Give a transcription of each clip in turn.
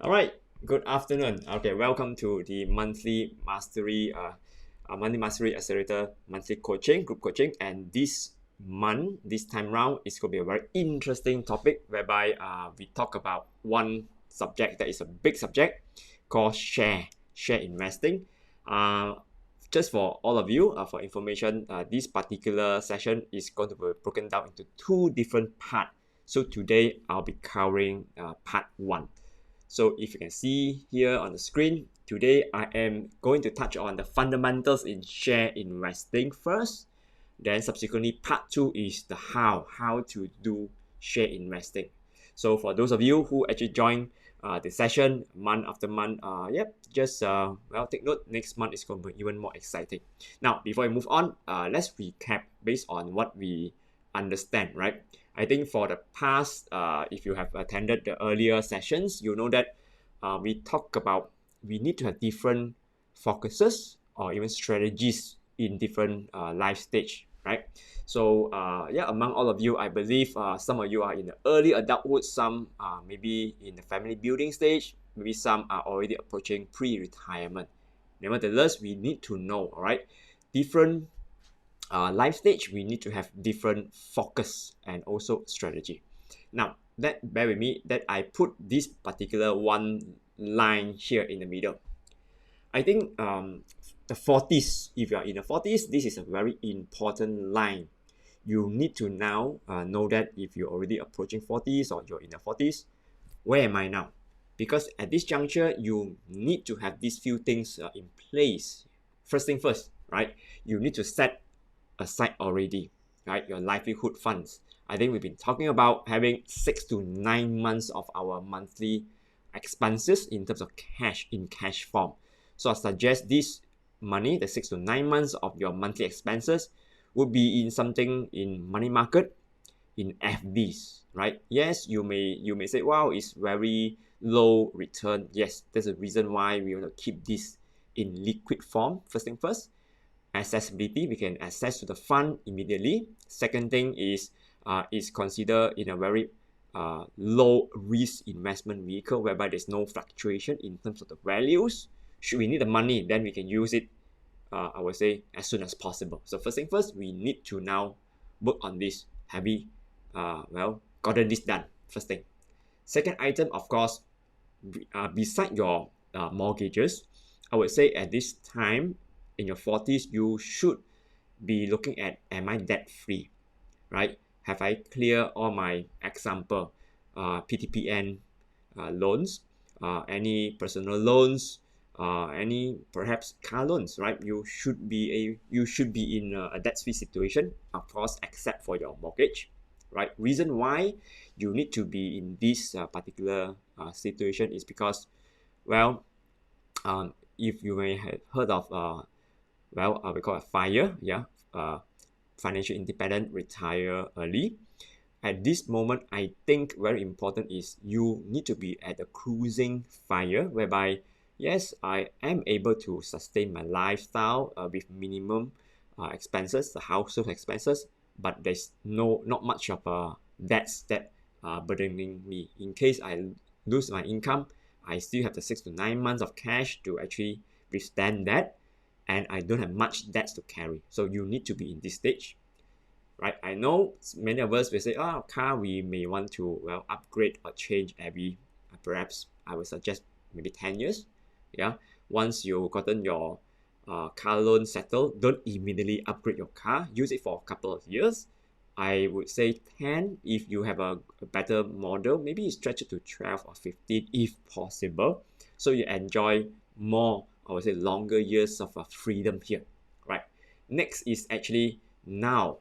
All right. Good afternoon. Okay, welcome to the monthly mastery accelerator monthly coaching, group coaching, and this time round, is going to be a very interesting topic whereby we talk about one subject that is a big subject called share investing. Uh, just for all of you, for information, this particular session is going to be broken down into two different parts. So today I'll be covering part one. So if you can see here on the screen, today I am going to touch on the fundamentals in share investing first. Then subsequently, part two is the how to do share investing. So for those of you who actually join the session month after month, just take note. Next month is going to be even more exciting. Now, before we move on, let's recap based on what we understand, right? I think for the past, if you have attended the earlier sessions, you know that we talk about we need to have different focuses or even strategies in different life stage, right? So among all of you, I believe some of you are in the early adulthood, some maybe in the family building stage, maybe some are already approaching pre-retirement. Nevertheless, we need to know, all right, different life stage, we need to have different focus and also strategy. Now, that bear with me that I put this particular one line here in the middle. I think the 40s, if you are in the 40s, this is a very important line. You need to now know that if you're already approaching 40s or you're in the 40s, where am I now? Because at this juncture, you need to have these few things in place. First thing first, right? You need to set aside already, right? Your livelihood funds. I think we've been talking about having 6 to 9 months of our monthly expenses in terms of cash in cash form. So I suggest this money, the 6 to 9 months of your monthly expenses, would be in something in money market, in FDs, right? Yes, you may say, wow, it's very low return. Yes, there's a reason why we want to keep this in liquid form. First thing first, accessibility, we can access to the fund immediately. Second thing is considered in a very low risk investment vehicle whereby there's no fluctuation in terms of the values. Should we need the money, then we can use it, I would say, as soon as possible. So first thing first, we need to now work on this. Have we gotten this done? First thing. Second item, of course, beside your mortgages, I would say at this time in your 40s, you should be looking at, am I debt free, right? Have I cleared all my example PTPN loans, any personal loans, any perhaps car loans, right? You should be in a debt free situation, of course, except for your mortgage, right? Reason why you need to be in this particular situation is because, well, if you may have heard of we call it FIRE, financial independent, retire early. At this moment, I think very important is you need to be at a cruising FIRE, whereby yes, I am able to sustain my lifestyle with minimum expenses, the household expenses, but there's not much of debts that burdening me. In case I lose my income, I still have the 6 to 9 months of cash to actually withstand that, and I don't have much debts to carry. So you need to be in this stage, right? I know many of us will say, oh, car, we may want to upgrade or change every, perhaps I would suggest maybe 10 years. Yeah, once you've gotten your car loan settled, don't immediately upgrade your car. Use it for a couple of years. I would say 10 if you have a better model. Maybe you stretch it to 12 or 15 if possible. So you enjoy more, I would say, longer years of freedom here, right? Next is actually now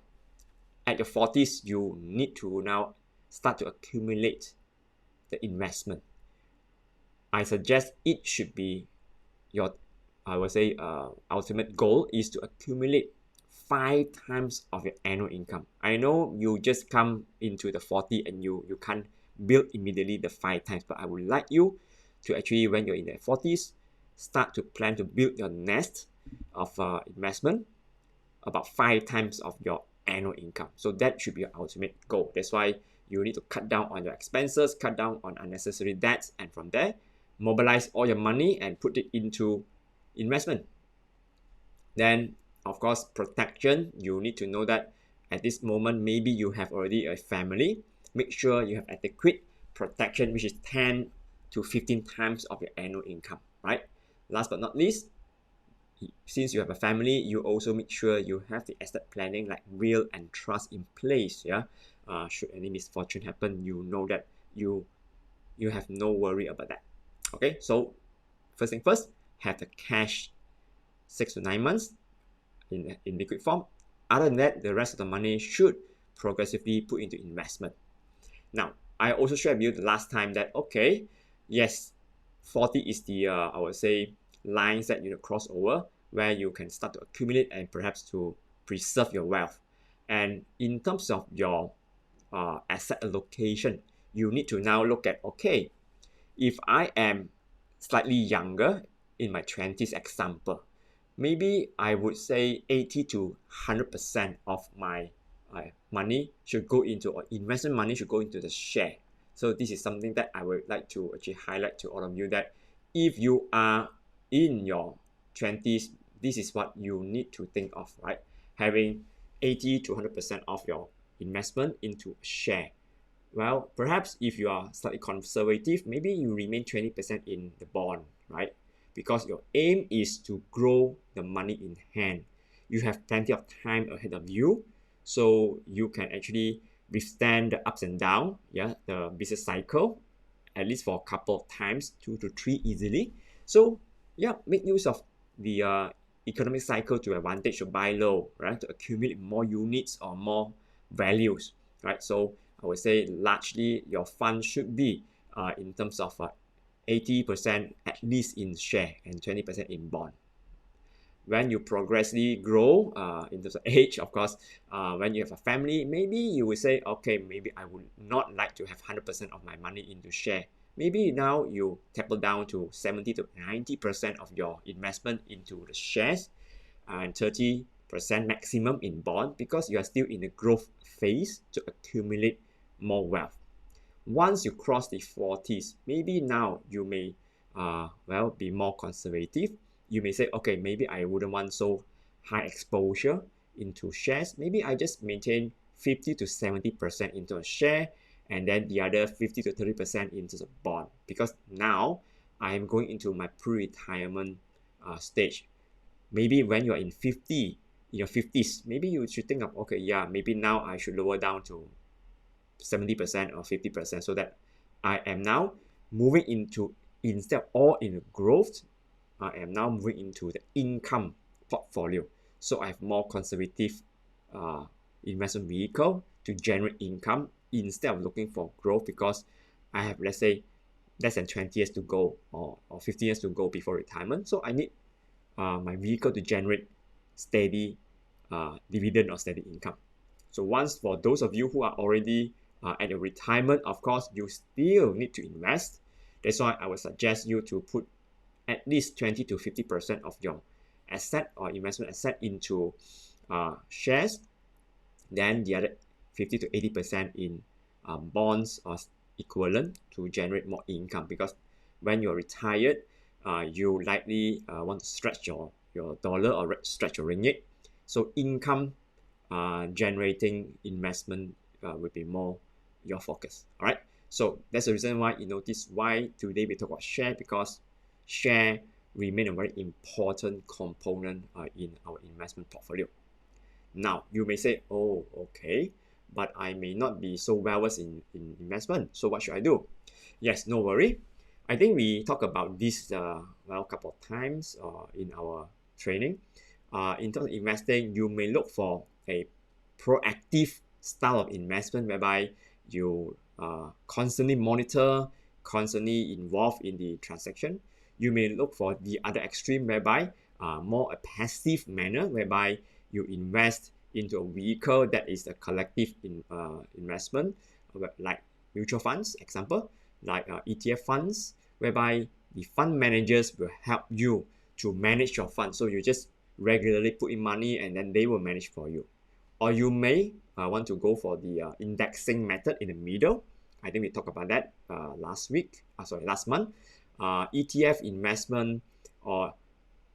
at your 40s, you need to now start to accumulate the investment. I suggest it should be your, I would say, ultimate goal is to accumulate 5 times of your annual income. I know you just come into the 40 and you can't build immediately the 5 times, but I would like you to actually, when you're in the 40s, start to plan to build your nest of investment about 5 times of your annual income. So that should be your ultimate goal. That's why you need to cut down on your expenses, cut down on unnecessary debts, and from there, mobilize all your money and put it into investment. Then, of course, protection. You need to know that at this moment, maybe you have already a family. Make sure you have adequate protection, which is 10 to 15 times of your annual income, right? Last but not least, since you have a family, you also make sure you have the estate planning like will and trust in place. Yeah, should any misfortune happen, you know that you have no worry about that. Okay, so first thing first, have the cash 6 to 9 months in liquid form. Other than that, the rest of the money should progressively put into investment. Now, I also shared with you the last time that okay, yes, 40 is the I would say lines that you cross over where you can start to accumulate and perhaps to preserve your wealth. And in terms of your asset allocation, you need to now look at okay, if I am slightly younger in my 20s example, maybe I would say 80 to 100% of my money should go into, or investment money should go into the share. So this is something that I would like to actually highlight to all of you, that if you are in your 20s, this is what you need to think of, right? Having 80 to 100% of your investment into share. Well, perhaps if you are slightly conservative, maybe you remain 20% in the bond, right? Because your aim is to grow the money in hand. You have plenty of time ahead of you, so you can actually withstand the ups and downs, yeah, the business cycle, at least for a couple of times, 2 to 3 easily. So yeah, make use of the economic cycle to advantage, to buy low, right, to accumulate more units or more values, right? So I would say largely your fund should be in terms of 80% at least in share and 20% in bond. When you progressively grow in terms of age, of course, when you have a family, maybe you will say, okay, maybe I would not like to have 100% of my money into share. Maybe now you taper down to 70 to 90% of your investment into the shares and 30% maximum in bond, because you are still in the growth phase to accumulate more wealth. Once you cross the 40s, maybe now you may be more conservative. You may say, okay, maybe I wouldn't want so high exposure into shares. Maybe I just maintain 50 to 70% into a share, and then the other 50 to 30% into the bond, because now I am going into my pre-retirement stage. Maybe when you're in your 50s, maybe you should think of, okay, yeah, maybe now I should lower down to 70% or 50%, so that I am now moving into, instead of all in growth, I am now moving into the income portfolio. So I have more conservative investment vehicle to generate income instead of looking for growth, because I have, let's say, less than 20 years to go, or 15 years to go before retirement. So I need my vehicle to generate steady dividend or steady income. So once, for those of you who are already at your retirement, of course, you still need to invest. That's why I would suggest you to put at least 20 to 50% of your asset or investment asset into shares, then the other 50 to 80% in bonds or equivalent to generate more income. Because when you're retired, you likely want to stretch your dollar or stretch your ringgit. So income generating investment will be more your focus. All right. So that's the reason why you notice why today we talk about share, because share remain a very important component in our investment portfolio. Now you may say, oh, okay, but I may not be so well versed in investment. So what should I do? Yes, no worry. I think we talked about this a couple of times in our training. In terms of investing, you may look for a proactive style of investment whereby you constantly monitor, constantly involved in the transaction. You may look for the other extreme, whereby more a passive manner, whereby you invest into a vehicle that is a collective investment, like mutual funds, example, like ETF funds, whereby the fund managers will help you to manage your fund. So you just regularly put in money and then they will manage for you. Or you may want to go for the indexing method in the middle. I think we talked about that last month. ETF investment or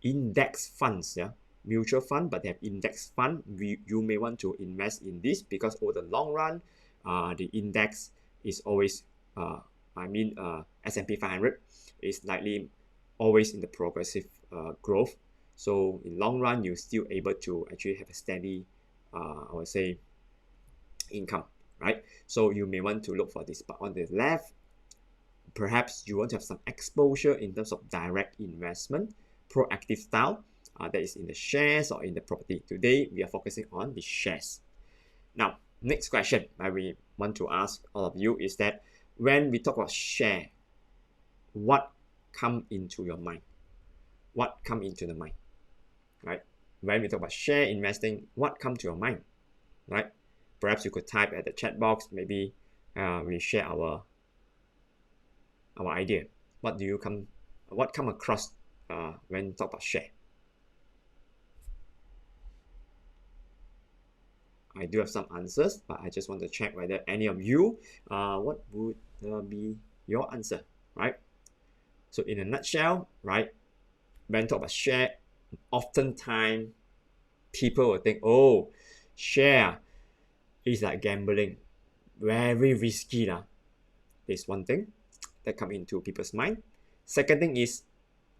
index funds, yeah, mutual fund, but they have index fund. You may want to invest in this because over the long run, the index is always, S&P 500 is likely always in the progressive growth. So in long run, you're still able to actually have a steady, I would say, income, right? So you may want to look for this. But on the left, perhaps you want to have some exposure in terms of direct investment, proactive style, that is in the shares or in the property. Today, we are focusing on the shares. Now, next question I we want to ask all of you is that when we talk about share, what come into your mind? What come into the mind, right? When we talk about share investing, what come to your mind, right? Perhaps you could type at the chat box. Maybe we share our idea. What come across when you talk about share? I do have some answers, but I just want to check whether any of you, what would be your answer, right? So in a nutshell, right, when talk about share, oftentimes people will think, oh, share is like gambling, very risky lah. Is one thing that come into people's mind. Second thing is,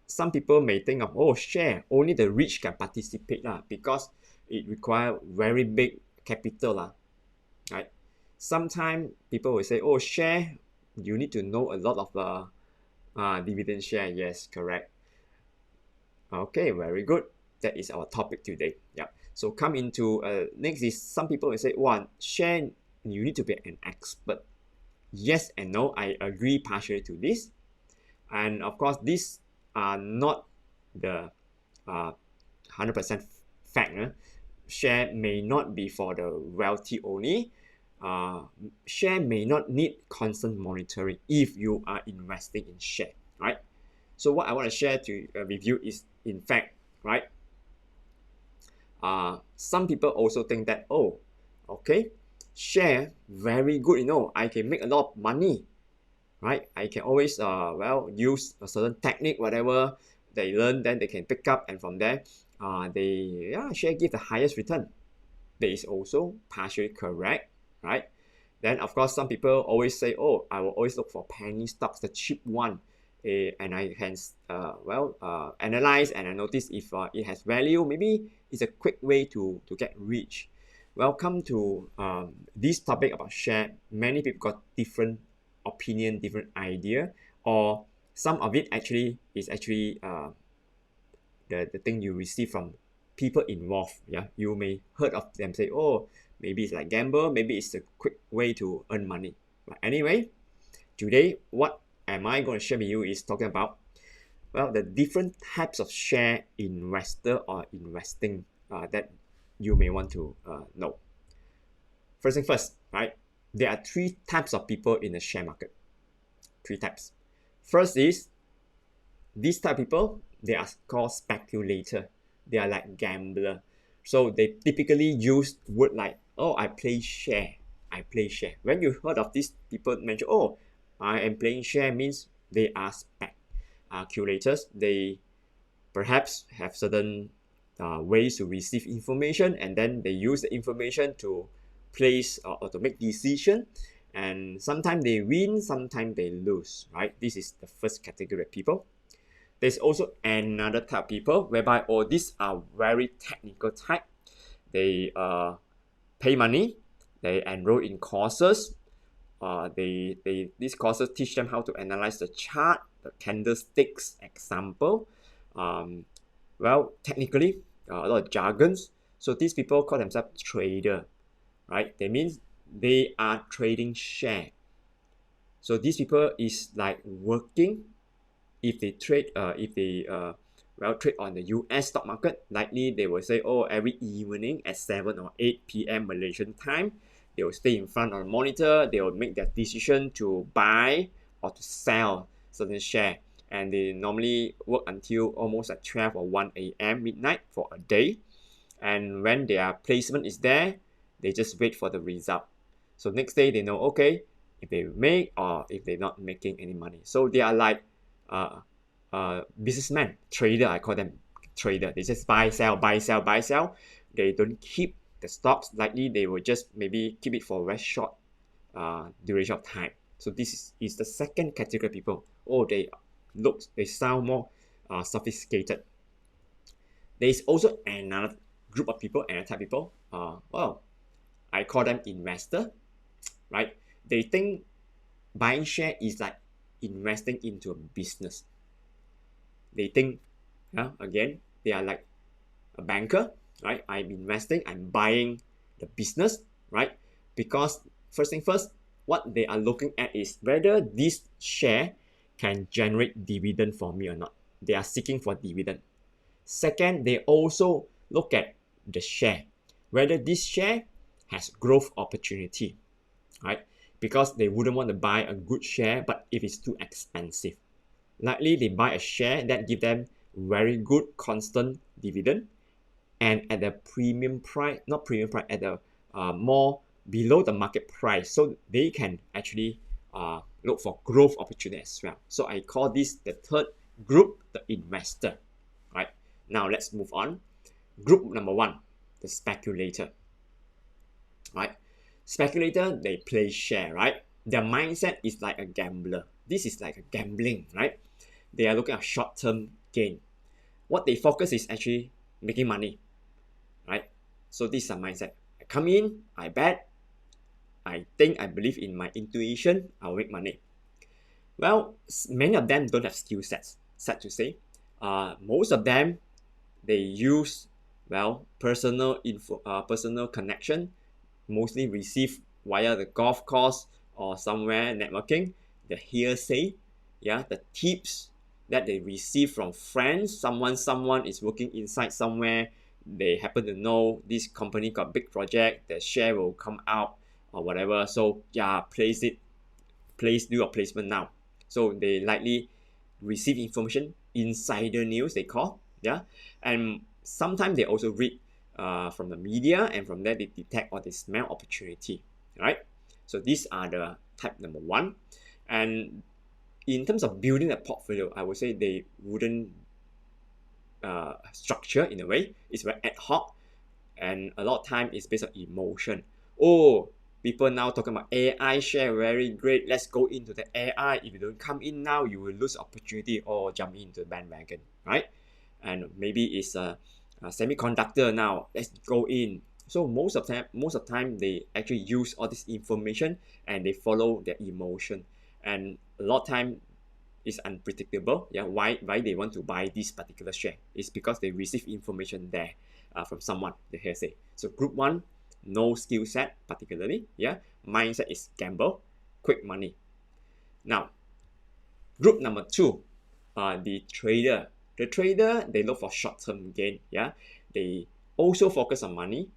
some people may think of, oh, share, only the rich can participate lah, because it requires very big capital lah, right? Sometimes people will say, oh, share, you need to know a lot of dividend share. Yes, correct. Okay, very good. That is our topic today. Yeah. So come into next is, some people will say, one, share, you need to be an expert. Yes and no, I agree partially to this. And of course, these are not the 100% fact. Share may not be for the wealthy only. Share may not need constant monitoring if you are investing in share, right? So what I want to share with you is, in fact, right, some people also think that, oh, okay, share, very good, I can make a lot of money, right? I can always use a certain technique, whatever they learn, then they can pick up, and from there share give the highest return. That is also partially correct, right? Then of course, some people always say, oh, I will always look for penny stocks, the cheap one, and I can analyze, and I notice if it has value. Maybe it's a quick way to get rich. Welcome to this topic about share. Many people got different opinion, different idea, or some of it actually is the thing you receive from people involved. Yeah, you may heard of them say, oh, maybe it's like gamble, maybe it's a quick way to earn money. But anyway, today what am I going to share with you is talking about, well, the different types of share investor or investing that you may want to know. First thing first, right? There are three types of people in the share market. Three types. First is, these type of people, they are called speculator. They are like gambler. So they typically use word like, oh, I play share. I play share. When you heard of these people mention, oh, I am playing share, means they are speculators. They perhaps have certain ways to receive information, and then they use the information to place or to make decision. And sometimes they win, sometimes they lose, right? This is the first category of people. There's also another type of people whereby, these are very technical type. They pay money, they enroll in courses. These courses teach them how to analyze the chart, the candlesticks example. Technically, a lot of jargons. So these people call themselves trader, right? That means they are trading share. So these people is like working. If they trade, trade on the US stock market, likely they will say, oh, every evening at 7 or 8 p.m. Malaysian time, they will stay in front of the monitor. They will make their decision to buy or to sell certain share, and they normally work until almost at 12 or 1 a.m. midnight for a day. And when their placement is there, they just wait for the result. So next day they know, okay, if they make or if they're not making any money. So they are like businessman, trader. I call them trader. They just buy, sell, buy, sell, buy, sell. They don't keep the stocks. Likely they will just maybe keep it for a very short duration of time. So this is the second category of people. Oh, they sound more sophisticated. There is also another group of people, another type of people. Well, I call them investor, right? They think buying share is like investing into a business. They think, again, they are like a banker, right? I'm investing, I'm buying the business, right? Because first thing first, what they are looking at is whether this share can generate dividend for me or not. They are seeking for dividend. Second, they also look at the share, whether this share has growth opportunity, right? Because they wouldn't want to buy a good share, but if it's too expensive. Likely they buy a share that give them very good constant dividend and at the premium price, not premium price, at the more below the market price, so they can actually look for growth opportunity as well. So I call this the third group, the investor, right? Now let's move on. Group number one, the speculator, right? Speculator, they play share, right? Their mindset is like a gambler. This is like a gambling, right? They are looking at short-term gain. What they focus is actually making money, right? So this is a mindset. I come in, I bet, I think, I believe in my intuition, I'll make money. Well, many of them don't have skill sets, sad to say. Most of them, they use, well, personal connection, mostly received via the golf course or somewhere networking, the hearsay, the tips that they receive from friends. Someone is working inside somewhere, they happen to know this company got big project, the share will come out or whatever. So do a placement now. So they likely receive information, insider news they call, and sometimes they also read from the media, and from there they detect or they smell opportunity, right? So these are the type number one. And in terms of building a portfolio, I would say they wouldn't structure in a way. It's very ad hoc, and a lot of time it's based on emotion. Oh, people now talking about AI share, very great. Let's go into the AI. If you don't come in now, you will lose opportunity or jump into the bandwagon, right? And maybe it's a semiconductor now. Let's go in. So most of the time, they actually use all this information and they follow their emotion. And a lot of time, it's unpredictable. Why they want to buy this particular share? It's because they receive information there from someone. The hearsay. So group one, no skill set particularly. Mindset is gamble, quick money. Now, group number two, the trader. The trader, they look for short-term gain. They also focus on money.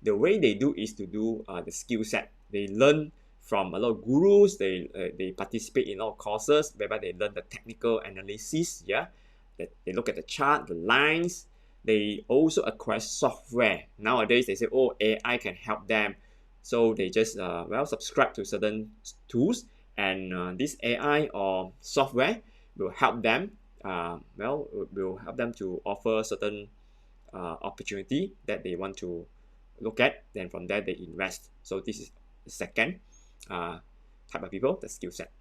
The way they do is to do the skill set. They learn from a lot of gurus. They participate in a lot of courses whereby they learn the technical analysis. They look at the chart, the lines. They also acquire software. Nowadays, they say, oh, AI can help them. So they just subscribe to certain tools, and this AI or software will help them. Will help them to offer certain opportunity that they want to look at. Then from there they invest. So this is the second type of people, the skill set.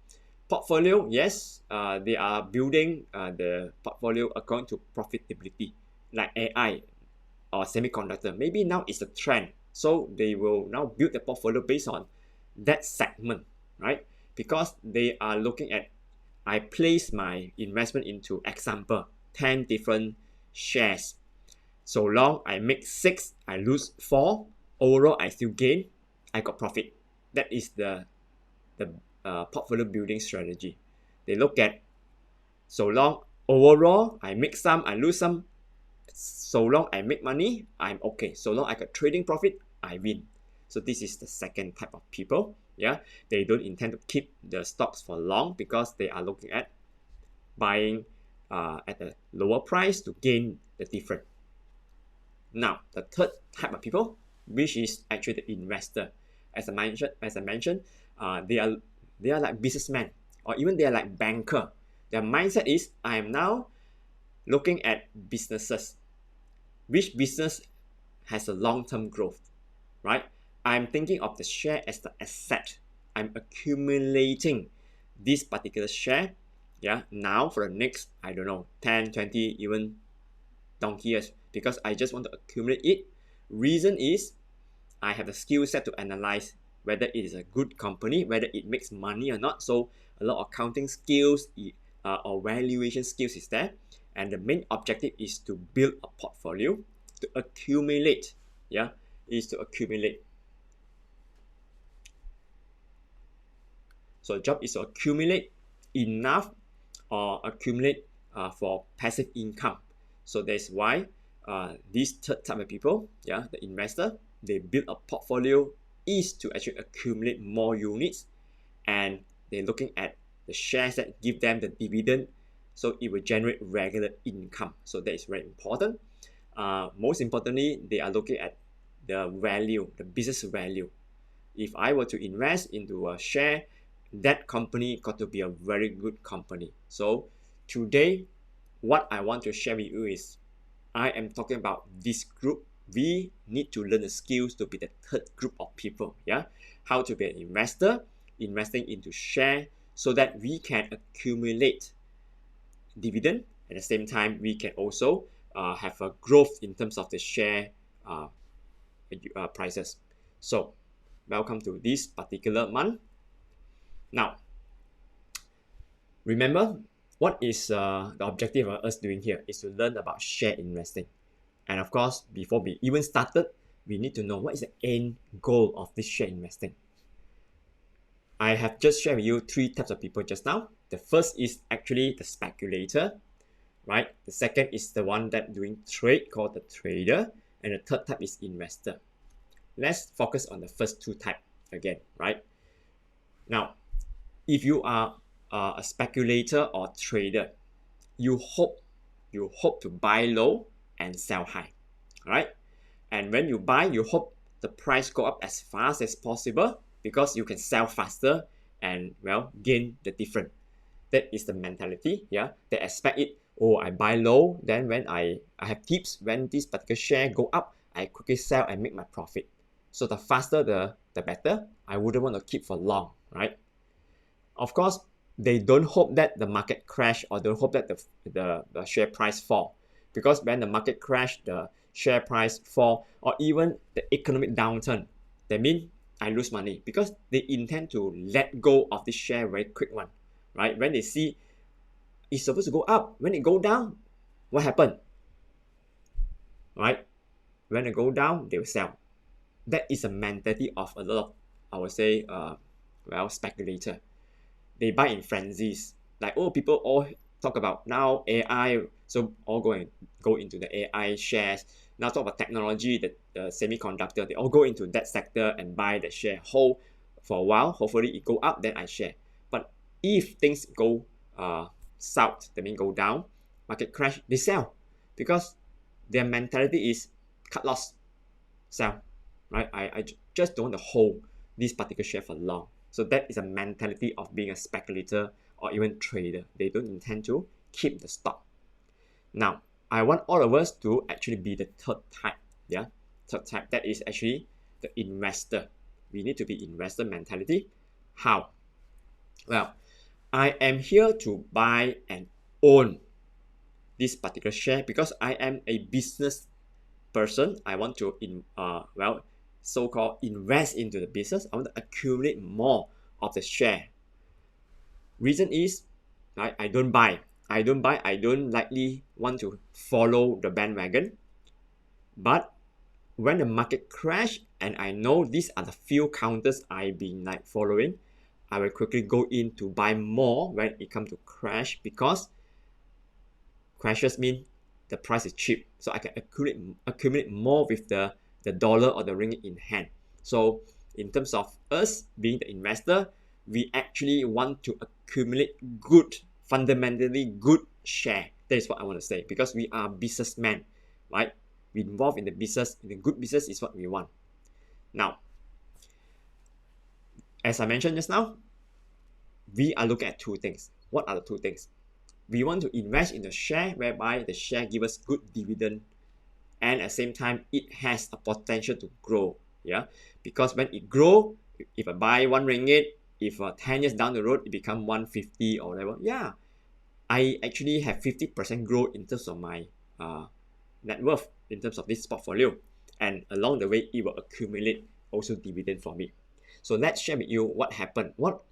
Portfolio, yes, they are building the portfolio according to profitability, like AI or semiconductor. Maybe now it's a trend, so they will now build the portfolio based on that segment, right? Because they are looking at, I place my investment into, example, 10 different shares. So long I make 6, I lose 4, overall I still gain, I got profit. That is the portfolio building strategy. They look at, so long overall I make some, I lose some, so long I make money, I'm okay. So long I got trading profit, I win. So this is the second type of people. They don't intend to keep the stocks for long because they are looking at buying at a lower price to gain the difference. Now, the third type of people, which is actually the investor, as I mentioned, they are like businessmen, or even they are like banker. Their mindset is, I am now looking at businesses. Which business has a long-term growth, right? I'm thinking of the share as the asset. I'm accumulating this particular share, yeah, now for the next, I don't know, 10, 20, even donkey years, because I just want to accumulate it. Reason is, I have the skill set to analyze whether it is a good company, whether it makes money or not. So a lot of accounting skills or valuation skills is there. And the main objective is to build a portfolio, to accumulate, yeah, is to accumulate. So job is to accumulate enough or accumulate for passive income. So that's why this third type of people, yeah, the investor, they build a portfolio is to actually accumulate more units, and they're looking at the shares that give them the dividend, so it will generate regular income. So that is very important. Most importantly, they are looking at the value, the business value. If I were to invest into a share, that company got to be a very good company. So today, what I want to share with you is, I am talking about this group. We need to learn the skills to be the third group of people. Yeah, how to be an investor, investing into share, so that we can accumulate dividend. At the same time, we can also have a growth in terms of the share prices. So, welcome to this particular month. Now, remember, what is the objective of us doing here is to learn about share investing. And of course, before we even started, we need to know what is the end goal of this share investing. I have just shared with you three types of people just now. The first is actually the speculator, right? The second is the one that doing trade, called the trader. And the third type is investor. Let's focus on the first two types again, right? Now, if you are a speculator or trader, you hope to buy low and sell high, right? And when you buy, you hope the price go up as fast as possible, because you can sell faster and, well, gain the difference. That is the mentality. Yeah, they expect it. Oh, I buy low, then when I have tips, when this particular share go up, I quickly sell and make my profit. So the faster the better. I wouldn't want to keep for long, right? Of course, they don't hope that the market crash, or don't hope that the share price fall, because when the market crash, the share price fall, or even the economic downturn, that means I lose money, because they intend to let go of this share very quick one, right? When they see it's supposed to go up, when it go down, what happened, right? When it go down, they will sell. That is a mentality of a lot of, I would say, speculator. They buy in frenzies. Like, oh, people all talk about now AI, so all go into the AI shares. Now talk about technology, the semiconductor, they all go into that sector and buy the share, hold for a while. Hopefully it go up, then I share. But if things go south, that means go down, market crash, they sell, because their mentality is cut loss, sell, right? I just don't want to hold this particular share for long. So that is a mentality of being a speculator or even trader. They don't intend to keep the stock. Now, I want all of us to actually be the third type. Yeah, third type, that is actually the investor. We need to be investor mentality. How? Well, I am here to buy and own this particular share because I am a business person. I want to so-called invest into the business. I want to accumulate more of the share. Reason is, right, I don't buy. I don't likely want to follow the bandwagon. But when the market crash and I know these are the few counters I've been like following, I will quickly go in to buy more when it comes to crash, because crashes mean the price is cheap, so I can accumulate more with the dollar or the ringgit in hand. So in terms of us being the investor, we actually want to accumulate good, fundamentally good share. That is what I want to say, because we are businessmen, right? We involve in the business. The good business is what we want. Now, as I mentioned just now, we are looking at two things. What are the two things? we want to invest in a share whereby the share gives us good dividend, and at the same time it has a potential to grow. Yeah, because when it grow, if I buy 1 ringgit, if 10 years down the road it become 150 or whatever, yeah, I actually have 50% growth in terms of my net worth, in terms of this portfolio, and along the way it will accumulate also dividend for me. So let's share with you what happened. What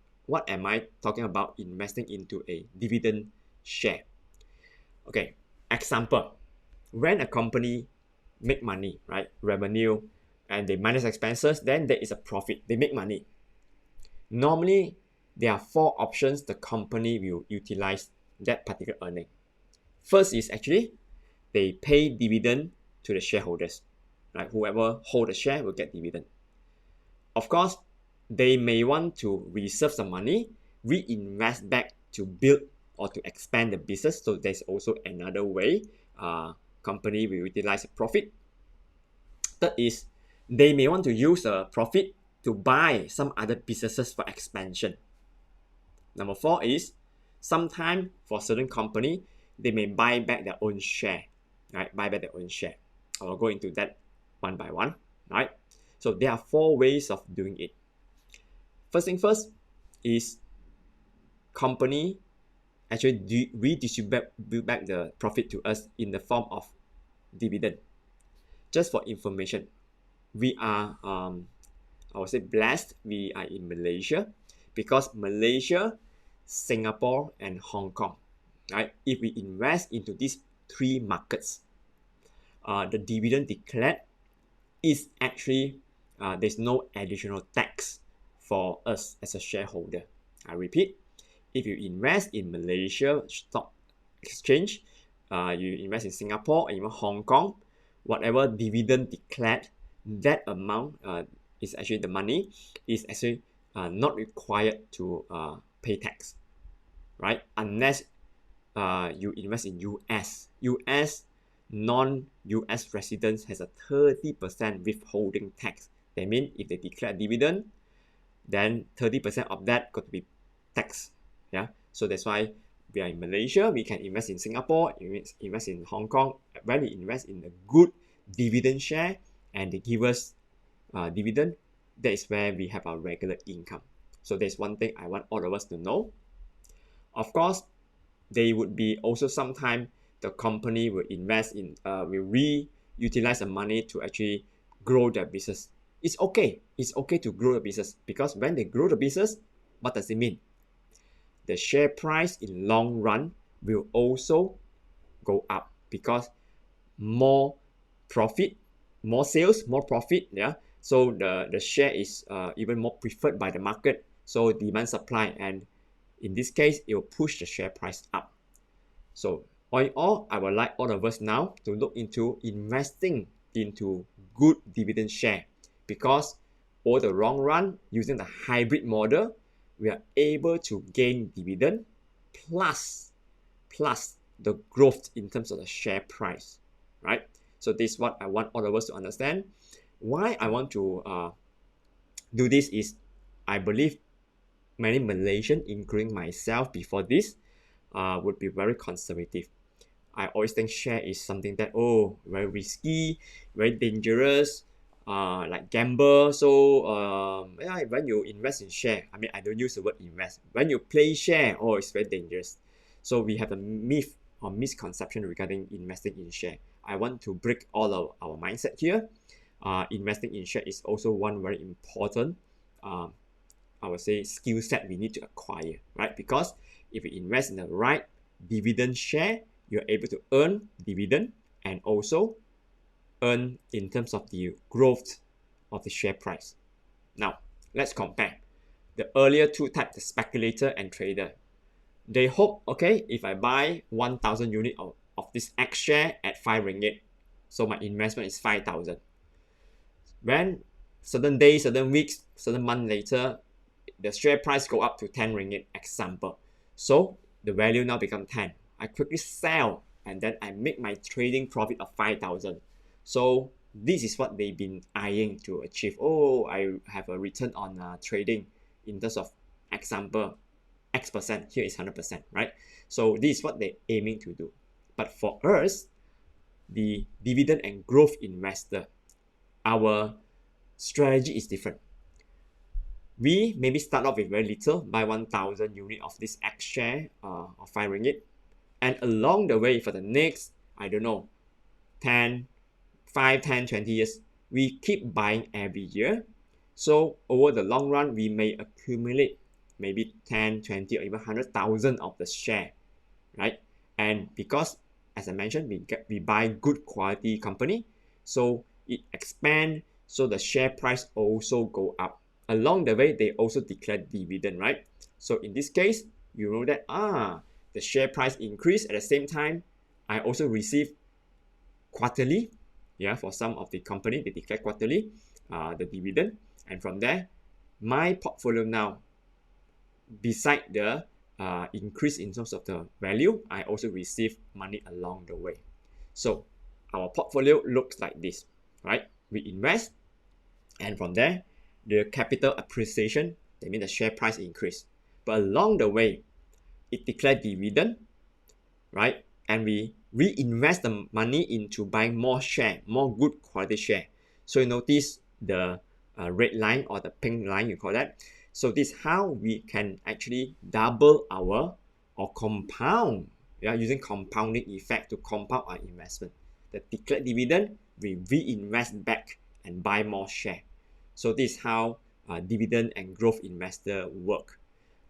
am I talking about investing into a dividend share? Okay, example, when a company make money, right, revenue, and they minus expenses, then there is a profit, they make money. Normally there are 4 options the company will utilize that particular earning. First is actually they pay dividend to the shareholders, right? Whoever hold the share will get dividend. Of course, they may want to reserve some money, reinvest back to build or to expand the business. So there's also another way company will utilize a profit. Third is they may want to use a profit to buy some other businesses for expansion. Number 4 is sometimes for certain company they may buy back their own share, right? Buy back their own share. I will go into that one by one, right? So there are 4 ways of doing it. First thing first is company actually redistribute back the profit to us in the form of dividend. Just for information, we are I would say blessed. We are in Malaysia, because Malaysia, Singapore, and Hong Kong, right? If we invest into these 3 markets, the dividend declared is actually there's no additional tax for us as a shareholder. I repeat, if you invest in Malaysia stock exchange, you invest in Singapore and even Hong Kong, whatever dividend declared, that amount is actually the money is actually not required to pay tax, right? Unless you invest in US. US non-US residents has a 30% withholding tax. That means if they declare dividend, then 30% of that got to be taxed. Yeah, so that's why we are in Malaysia. We can invest in Singapore, invest in Hong Kong. When we invest in a good dividend share and they give us dividend, that is where we have our regular income. So there's one thing I want all of us to know. Of course, they would be also sometime the company will invest in will reutilize the money to actually grow their business. It's okay to grow the business, because when they grow the business, what does it mean? The share price in long run will also go up, because more profit, more sales, more profit. Yeah, so the share is even more preferred by the market. So demand supply, and in this case it will push the share price up. So all in all, I would like all of us now to look into investing into good dividend share, because over the long run, using the hybrid model, we are able to gain dividend plus the growth in terms of the share price, right? So this is what I want all of us to understand. Why I want to do this is, I believe many Malaysians, including myself before this, would be very conservative. I always think share is something that, very risky, very dangerous, like gamble. So yeah, when you invest in share, I mean, I don't use the word invest. When you play share, it's very dangerous. So we have a myth or misconception regarding investing in share. I want to break all of our mindset here. Investing in share is also one very important, I would say, skill set we need to acquire, right? Because if you invest in the right dividend share, you're able to earn dividend and also earn in terms of the growth of the share price. Now, let's compare the earlier 2 types, the speculator and trader. They hope, okay, if I buy 1,000 units of this X share at 5 ringgit, so my investment is 5,000. When certain days, certain weeks, certain month later, the share price go up to 10 ringgit, example. So the value now become 10. I quickly sell and then I make my trading profit of 5,000. So this is what they've been eyeing to achieve. I have a return on trading in terms of example X%, here is 100%, right? So this is what they're aiming to do. But for us, the dividend and growth investor, our strategy is different. We maybe start off with very little, buy 1,000 unit of this X share of 5 ringgit. And along the way, for the next, I don't know, 5, 10, 20 years, we keep buying every year. So over the long run, we may accumulate maybe 10, 20, or even 100,000 of the share, right? And because, as I mentioned, we buy good quality company, so it expand, so the share price also go up. Along the way, they also declare dividend, right? So in this case, you know that the share price increase at the same time. I also receive quarterly, for some of the company, they declare quarterly the dividend, and from there, my portfolio now, beside the increase in terms of the value, I also receive money along the way. So our portfolio looks like this, right? We invest, and from there, the capital appreciation, that means the share price increase. But along the way, it declared dividend, right? And we reinvest the money into buying more share, more good quality share. So you notice the red line or the pink line, you call that. So this is how we can actually double our or compound, using compounding effect to compound our investment. The declared dividend, we reinvest back and buy more share. So this is how dividend and growth investor work.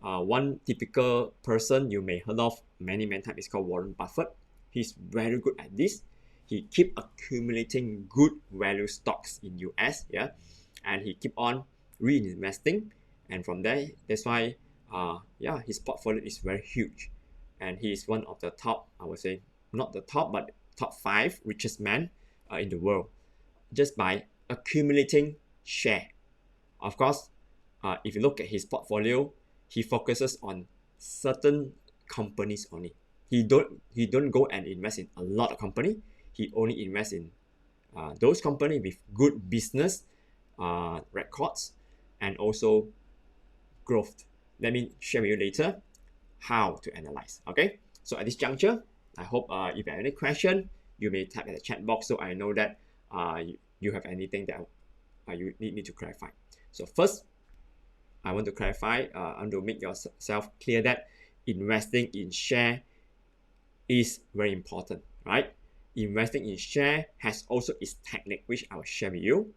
One typical person you may heard of many times is called Warren Buffett. He's very good at this. He keep accumulating good value stocks in US, and he keep on reinvesting, and from there, that's why his portfolio is very huge, and he is one of the top, I would say, not the top, but top 5 richest men in the world, just by accumulating share. Of course, if you look at his portfolio, he focuses on certain companies only. He don't go and invest in a lot of company. He only invests in those companies with good business records and also growth. Let me share with you later how to analyze. Okay, so at this juncture, I hope if you have any question, you may type in the chat box so I know that you have anything that you need me to clarify. So first, I want to clarify, I want to make yourself clear that investing in share is very important, right? Investing in share has also its technique, which I will share with you.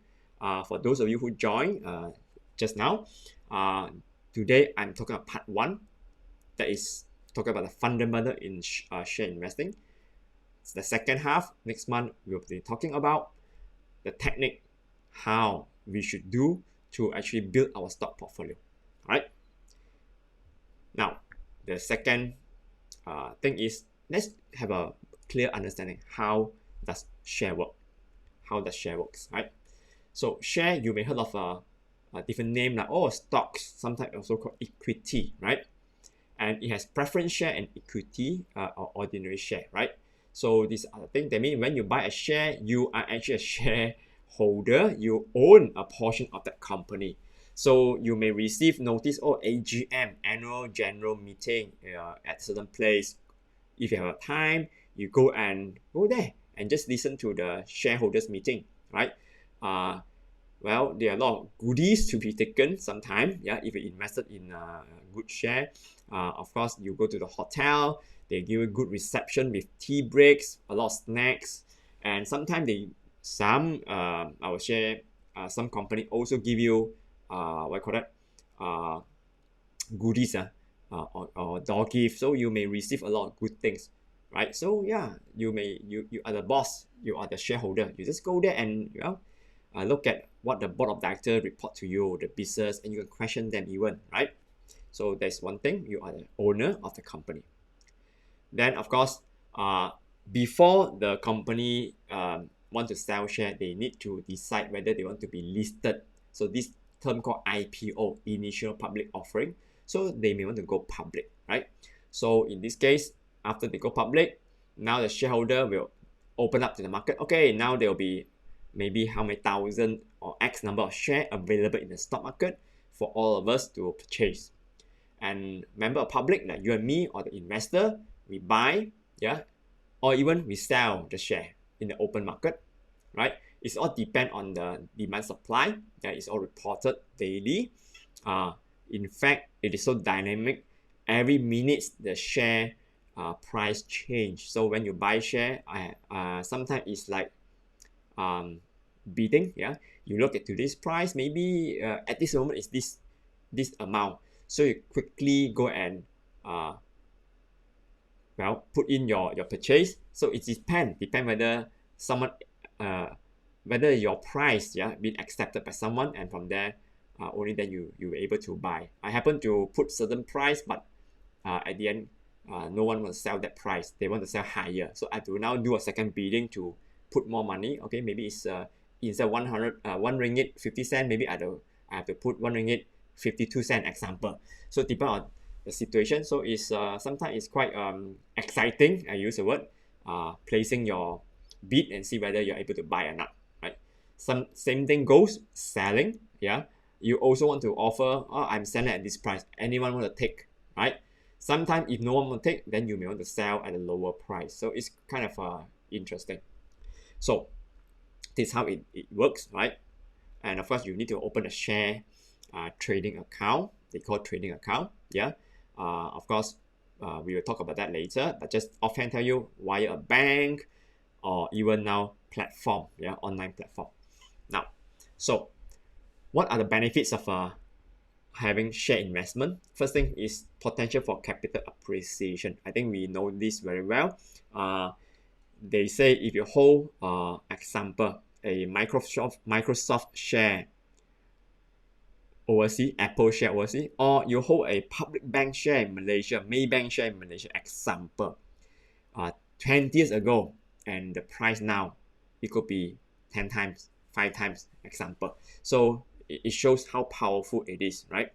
For those of you who joined just now, today I'm talking about part 1, that is talking about the fundamental in share investing. It's the second half. Next month we'll be talking about the technique, how we should do to actually build our stock portfolio. All right. Now, the second thing is, let's have a clear understanding how does share work. How does share works, right? So share, you may heard of a different name like stocks, sometimes also called equity, right? And it has preference share and equity or ordinary share, right? So these are the things that mean when you buy a share, you are actually a shareholder. You own a portion of that company. So you may receive notice, AGM, annual general meeting at a certain place. If you have time, you go there and just listen to the shareholders meeting, right? Well, there are a lot of goodies to be taken sometime. If you invested in a good share, of course, you go to the hotel, they give you good reception with tea breaks, a lot of snacks, and sometimes some company also give you goodies or door gift, so you may receive a lot of good things, right? So you are the boss, you are the shareholder. You just go there and look at what the board of directors report to you, the business, and you can question them even, right? So that's one thing, you are the owner of the company. Then of course, before the company want to sell share, they need to decide whether they want to be listed. So this term called IPO, initial public offering. So they may want to go public, right? So in this case, after they go public, now the shareholder will open up to the market. Okay, now there will be maybe how many thousand or X number of shares available in the stock market for all of us to purchase. and member of public like you and me or the investor, we buy, yeah, or even we sell the share in the open market, right? It's all depend on the demand supply. Yeah, it's all reported daily. In fact, it is so dynamic. Every minute the share price change. So when you buy share, sometimes it's like bidding. Yeah, you look at today's price. Maybe at this moment is this amount. So you quickly go and put in your purchase. So it depend whether someone whether your price been accepted by someone, and from there only then you were able to buy. I happen to put certain price, but at the end no one will sell that price. They want to sell higher, so I have to now do a second bidding to put more money. Okay, maybe it's instead 1 ringgit 50 cent, maybe I have to put 1 ringgit 52 cent example. So depend on the situation. So it's sometimes it's quite exciting. I use the word placing your bid and see whether you're able to buy or not, right? Same thing goes selling. Yeah, you also want to offer, oh, I'm selling at this price, anyone want to take, right? Sometimes if no one will take, then you may want to sell at a lower price. So it's kind of interesting. So this is how it works, right? And of course you need to open a share trading account. They call trading account. Yeah, of course we will talk about that later, but just offhand tell you, via a bank or even now platform, yeah, online platform. Now, so what are the benefits of having share investment? First thing is potential for capital appreciation. I think we know this very well. They say if you hold example a Microsoft share overseas, Apple share overseas, or you hold a public bank share in Malaysia, Maybank share in Malaysia, example, 20 years ago, and the price now, it could be 10 times, 5 times, example. So it shows how powerful it is, right?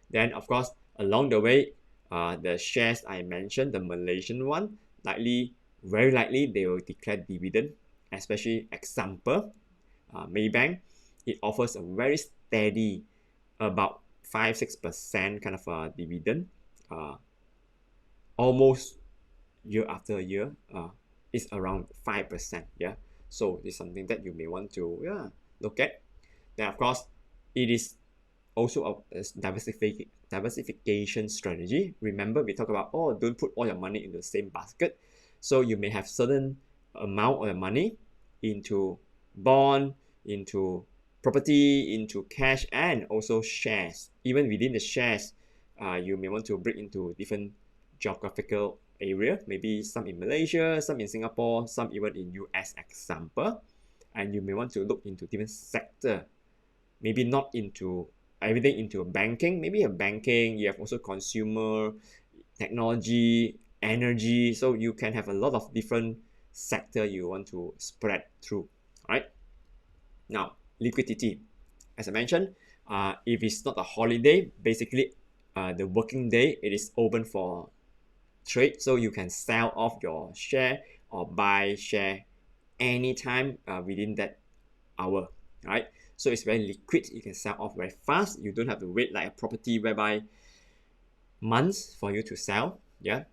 Then, of course, along the way, the shares I mentioned, the Malaysian one, very likely, they will declare dividend, especially example, Maybank. It offers a very steady, about 5-6% kind of a dividend, almost year after year. Is around 5%. Yeah, so it's something that you may want to look at. Then of course it is also a diversification strategy. Remember we talk about, oh, don't put all your money in the same basket. So you may have certain amount of your money into bond, into property, into cash, and also shares. Even within the shares, you may want to break into different geographical area, maybe some in Malaysia, some in Singapore, some even in US, example. And you may want to look into different sector, maybe not into everything into banking. Maybe a banking, you have also consumer, technology, energy. So you can have a lot of different sector you want to spread through. All right. Now, liquidity. As I mentioned, if it's not a holiday, basically the working day, it is open for trade. So you can sell off your share or buy share anytime within that hour, right? So it's very liquid. You can sell off very fast. You don't have to wait like a property whereby months for you to sell. Yeah.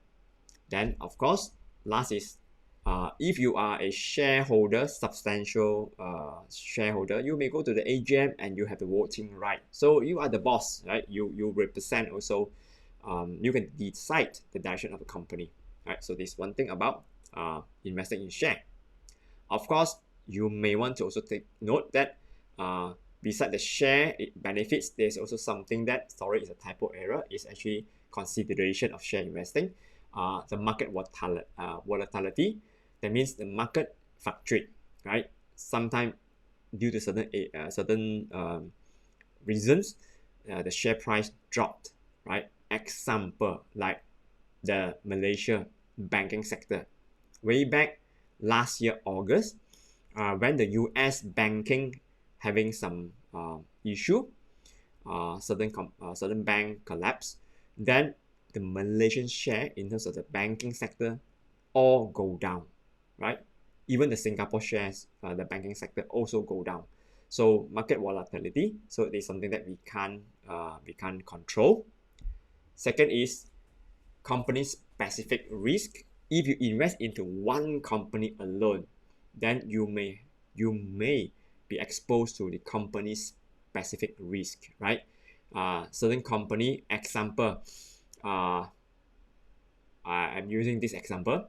Then of course, last is if you are a shareholder, substantial shareholder, you may go to the AGM and you have the voting right. So you are the boss, right? You represent also. You can decide the direction of the company, right? So this is one thing about investing in share. Of course, you may want to also take note that beside the share it benefits, there's also something that, sorry, is a typo error, is actually consideration of share investing. The market volatility. That means the market fluctuate, right? Sometimes due to certain reasons, the share price dropped, right? Example like the Malaysia banking sector. Way back last year August, when the US banking having some issue, certain bank collapse, then the Malaysian share in terms of the banking sector all go down, right? Even the Singapore shares, the banking sector also go down. So market volatility, so it is something that we can't control. Second is company specific risk. If you invest into one company alone, then you may be exposed to the company's specific risk, right? Certain company, example, I'm using this example.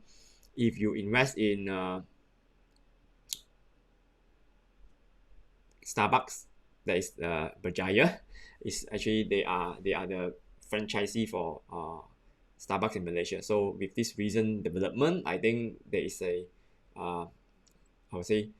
If you invest in Starbucks, that is Berjaya, is actually they are the franchisee for Starbucks in Malaysia. So with this recent development, I think there is a I would say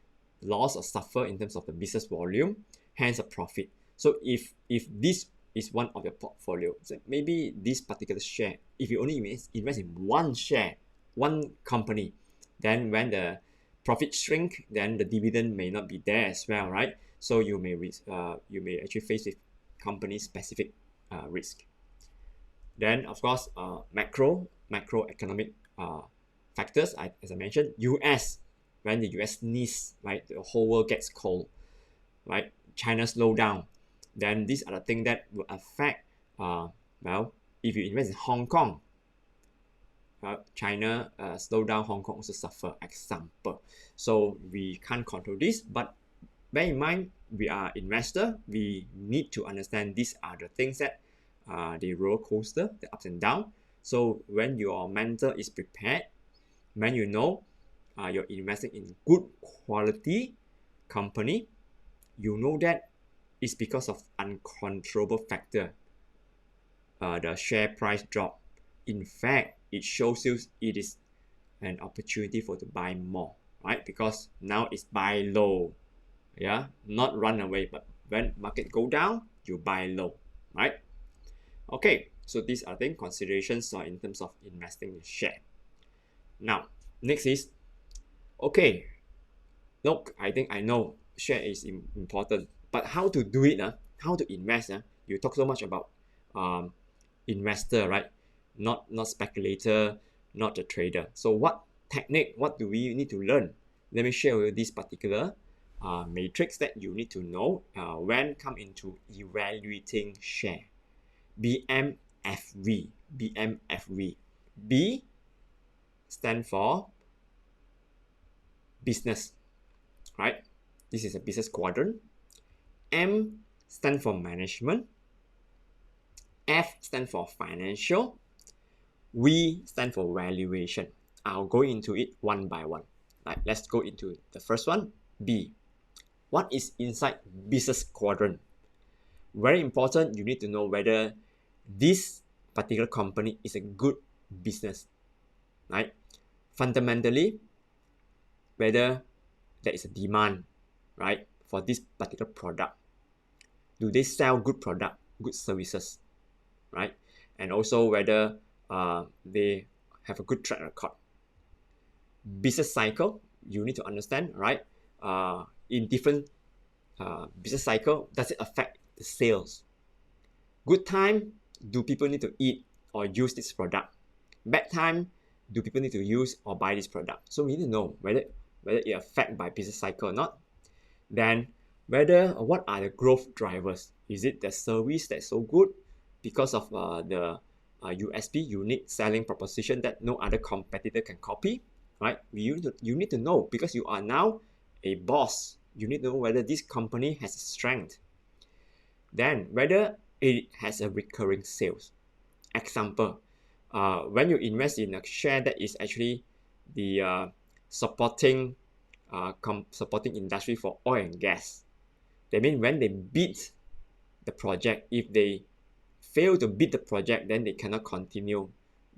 loss or suffer in terms of the business volume, hence a profit. So if this is one of your portfolio, so maybe this particular share, if you only invest in one share, one company, then when the profit shrink, then the dividend may not be there as well, right? So you may actually face with company specific risk. Then of course macroeconomic factors, as I mentioned, US, when the US sneeze, right, the whole world gets cold, right? China slow down, then these are the things that will affect well, if you invest in Hong Kong, China slow down, Hong Kong also suffer, example. So we can't control this, but bear in mind, we are investor, we need to understand these are the things that the roller coaster, the ups and down. So when your mentor is prepared, when you know you're investing in good quality company, you know that it's because of uncontrollable factor. The share price drop. In fact, it shows you it is an opportunity for to buy more, right? Because now it's buy low, yeah, not run away, but when market go down, you buy low, right? Okay, so these are the considerations in terms of investing in share. Now, next is, okay, look, I think I know share is important, but how to do it? How to invest? You talk so much about investor, right? Not speculator, not the trader. So what technique, what do we need to learn? Let me share with you this particular matrix that you need to know when come into evaluating share. BMFV. BMFV. B stand for business, right? This is a business quadrant. M stand for management. F stand for financial. V stand for valuation. I'll go into it one by one. Right, let's go into the first one, B. What is inside business quadrant? Very important, you need to know whether this particular company is a good business, right? Fundamentally, whether there is a demand, right, for this particular product. Do they sell good product, good services, right? And also whether they have a good track record. Business cycle, you need to understand, right? In different business cycle, does it affect the sales? Good time, do people need to eat or use this product? Bad time, do people need to use or buy this product? So we need to know whether it affected by business cycle or not. Then whether what are the growth drivers? Is it the service that's so good because of the USP, unique selling proposition that no other competitor can copy, right? You need to know, because you are now a boss. You need to know whether this company has strength. Then whether it has a recurring sales. Example, when you invest in a share that is actually the supporting industry for oil and gas, that means when they bid the project, if they fail to bid the project, then they cannot continue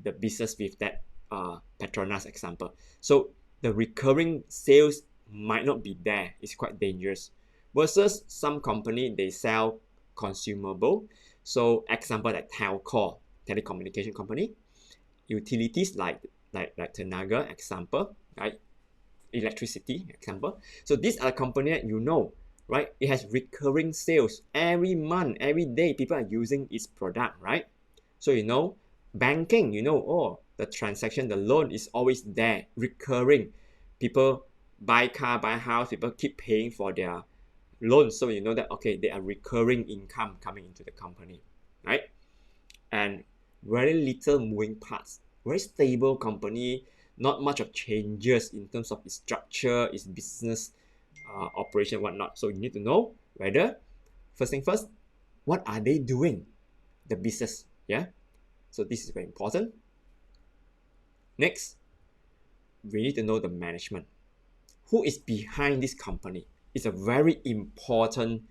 the business with that Petronas example. So the recurring sales might not be there. It's quite dangerous. Versus some company, they sell consumable. So example like Telco, telecommunication company, utilities like Tenaga example, right? Electricity example. So these are companies that you know, right? It has recurring sales every month, every day. People are using its product, right? So you know, banking, you know, oh, the transaction, the loan is always there, recurring. People buy car, buy house, people keep paying for their loans. So you know that, okay, they are recurring income coming into the company, right? And very little moving parts, very stable company, not much of changes in terms of its structure, its business operation, whatnot. So you need to know whether, first thing first, what are they doing, the business, yeah? So this is very important. Next, we need to know the management. Who is behind this company? It's a very important,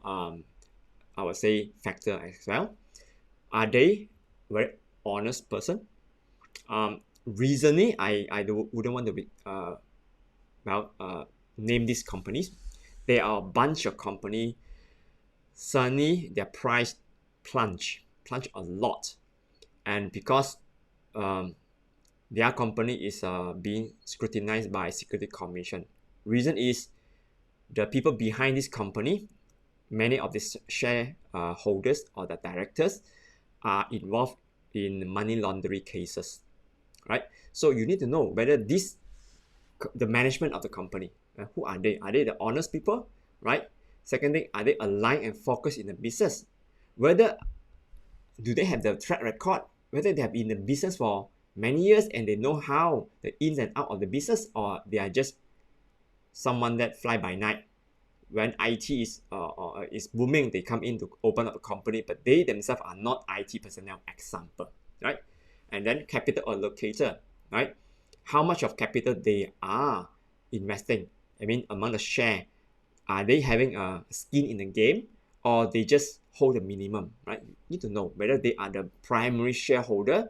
I would say, factor as well. Are they very honest person? Recently, I wouldn't want to be name these companies. There are a bunch of company. Suddenly, their price plunge a lot, and because their company is being scrutinized by Security Commission. Reason is the people behind this company, many of these share holders or the directors are involved in money laundering cases, right? So you need to know whether the management of the company, who are they? Are they the honest people, right? Second thing, are they aligned and focused in the business? Whether do they have the track record? Whether they have been in the business for many years and they know how the ins and out of the business, or they are just someone that fly by night. When IT is booming, they come in to open up a company, but they themselves are not IT personnel, example, right? And then capital allocator, right? How much of capital they are investing? I mean, among the share, are they having a skin in the game, or they just hold the minimum, right? You need to know whether they are the primary shareholder.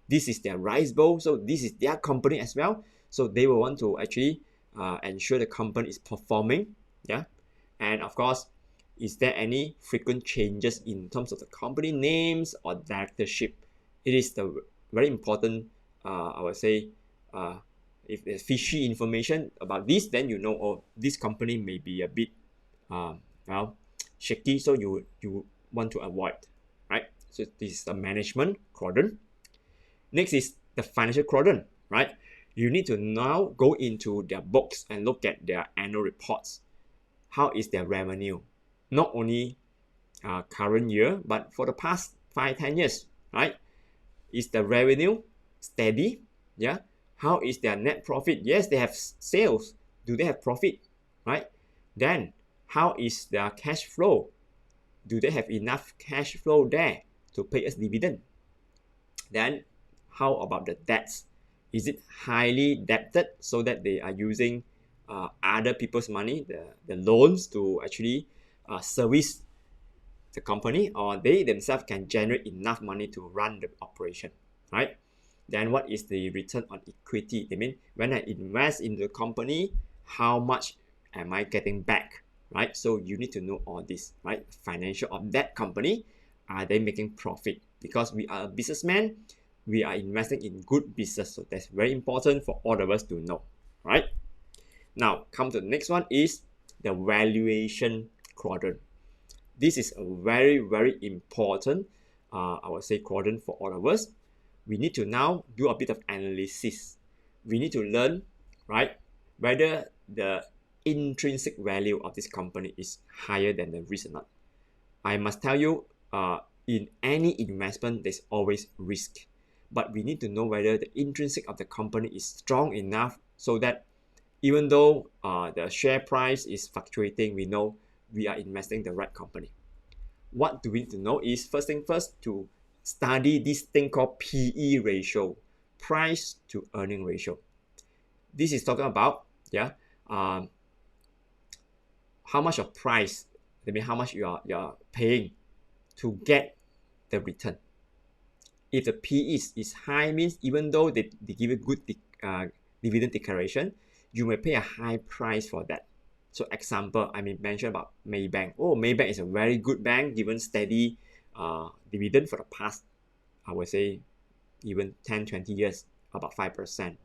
This is their rice bowl, so this is their company as well. So they will want to actually ensure the company is performing, yeah. And of course, is there any frequent changes in terms of the company names or directorship? It is the very important, I would say, if there's fishy information about this, then you know, oh, this company may be a bit, well, shaky, so you want to avoid, right? So this is the management quadrant. Next is the financial quadrant, right? You need to now go into their books and look at their annual reports. How is their revenue? Not only current year, but for the past 5-10 years, right? Is the revenue steady? Yeah. How is their net profit? Yes, they have sales. Do they have profit? Right? Then, how is their cash flow? Do they have enough cash flow there to pay us dividend? Then, how about the debts? Is it highly debted so that they are using other people's money, the loans, to actually service the company, or they themselves can generate enough money to run the operation, right? Then what is the return on equity? I mean, when I invest in the company, how much am I getting back, right? So you need to know all this, right? Financial of that company, are they making profit? Because we are a businessman, we are investing in good business, so that's very important for all of us to know, right? Now, come to the next one is the valuation quadrant. This is a very, very important, I would say, quadrant for all of us. We need to now do a bit of analysis. We need to learn, right, whether the intrinsic value of this company is higher than the risk or not. I must tell you, in any investment, there's always risk. But we need to know whether the intrinsic of the company is strong enough so that even though the share price is fluctuating, we know we are investing in the right company. What do we need to know is, first thing first, to study this thing called PE ratio, price to earning ratio. This is talking about, how much of price, I mean how much you're paying to get the return. If the PE is high, means even though they give a good dividend declaration, you may pay a high price for that. So example, I may mention about Maybank. Oh, Maybank is a very good bank, given steady dividend for the past, I would say, even 10-20 years, about 5%.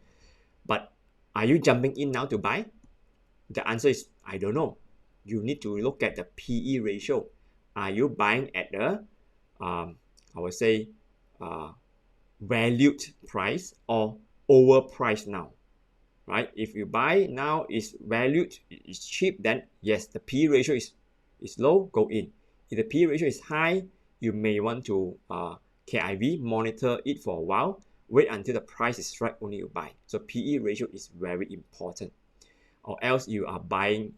But are you jumping in now to buy? The answer is, I don't know. You need to look at the PE ratio. Are you buying at the, I would say, valued price or overpriced now? Right? If you buy now is valued, it's cheap, then yes, the PE ratio is low, go in. If the PE ratio is high, you may want to KIV, monitor it for a while, wait until the price is right, only you buy. So PE ratio is very important. Or else you are paying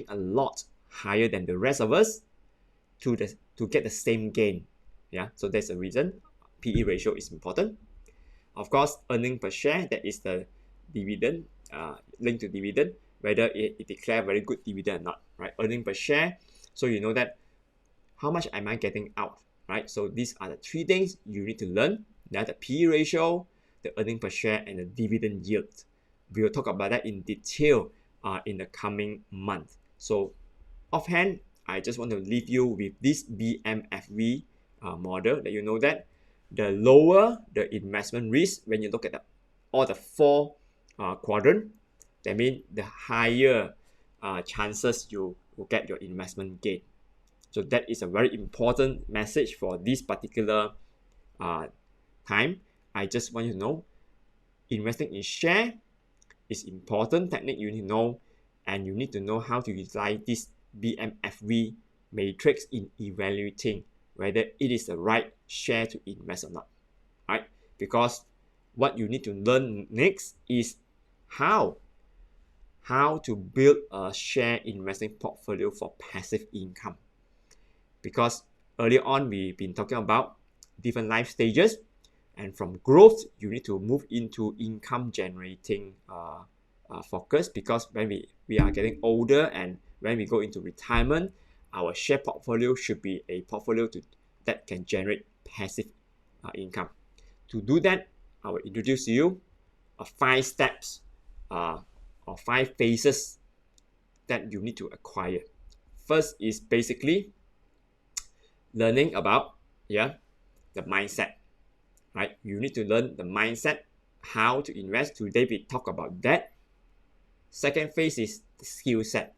a lot higher than the rest of us to get the same gain. Yeah, so that's the reason PE ratio is important. Of course, earning per share, that is the dividend, linked to dividend, whether it declare very good dividend or not, right? Earning per share, so you know that how much am I getting out, right? So these are the three things you need to learn. That the PE ratio, the earning per share, and the dividend yield. We will talk about that in detail in the coming month. So offhand, I just want to leave you with this BMFV model, that you know that the lower the investment risk when you look at all the four quadrant, that means the higher chances you will get your investment gain. So that is a very important message for this particular time. I just want you to know investing in share is important technique you need to know, and you need to know how to utilize this BMFV matrix in evaluating whether it is the right share to invest or not, right? Because what you need to learn next is how to build a share investing portfolio for passive income. Because earlier on we've been talking about different life stages, and from growth you need to move into income generating focus, because when we are getting older and when we go into retirement, our share portfolio should be a portfolio that can generate passive income. To do that, I will introduce you 5 steps or 5 phases that you need to acquire. First is basically learning about the mindset, right? You need to learn the mindset, how to invest. Today we talk about that. Second phase is the skill set.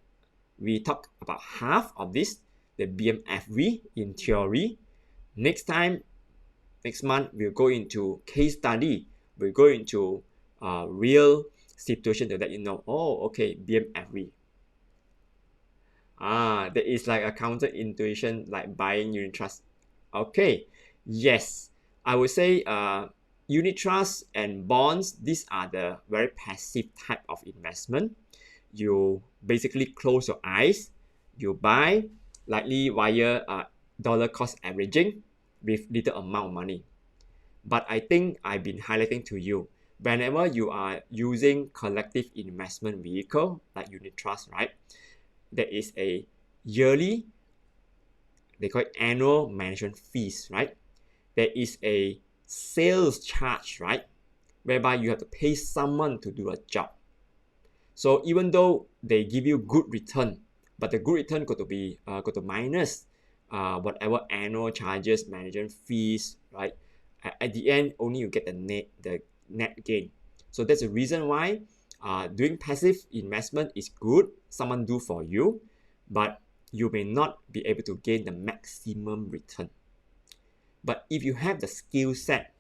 We talk about half of this, the BMFV in theory. Next month, we'll go into case study. We'll go into real situation to let you know, oh, okay, BMFV. That is like a counterintuition, like buying unit trust. Okay, yes, I would say unit trust and bonds, these are the very passive type of investment. You basically close your eyes, you buy likely via dollar cost averaging with little amount of money. But I think I've been highlighting to you, whenever you are using collective investment vehicle like unit trust, right? There is a yearly, they call it annual management fees, right? There is a sales charge, right? Whereby you have to pay someone to do a job. So even though they give you good return, but the good return got to minus whatever annual charges, management fees, right? At the end, only you get the net gain. So that's the reason why doing passive investment is good. Someone do for you, but you may not be able to gain the maximum return. But if you have the skill set,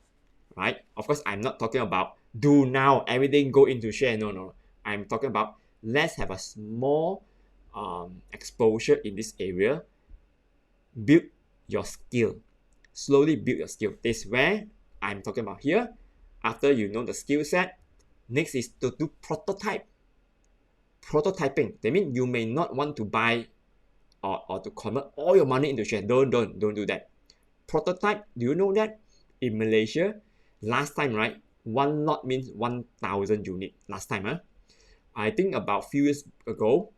right? Of course, I'm not talking about do now everything go into share. No. I'm talking about let's have a small exposure in this area. Build your skill. Slowly build your skill. This is where I'm talking about here. After you know the skill set, next is to do prototyping. That means you may not want to buy or to convert all your money into share. Don't do that. Prototype, do you know that in Malaysia, last time, right, one lot means 1,000 unit last time. I think about a few years ago,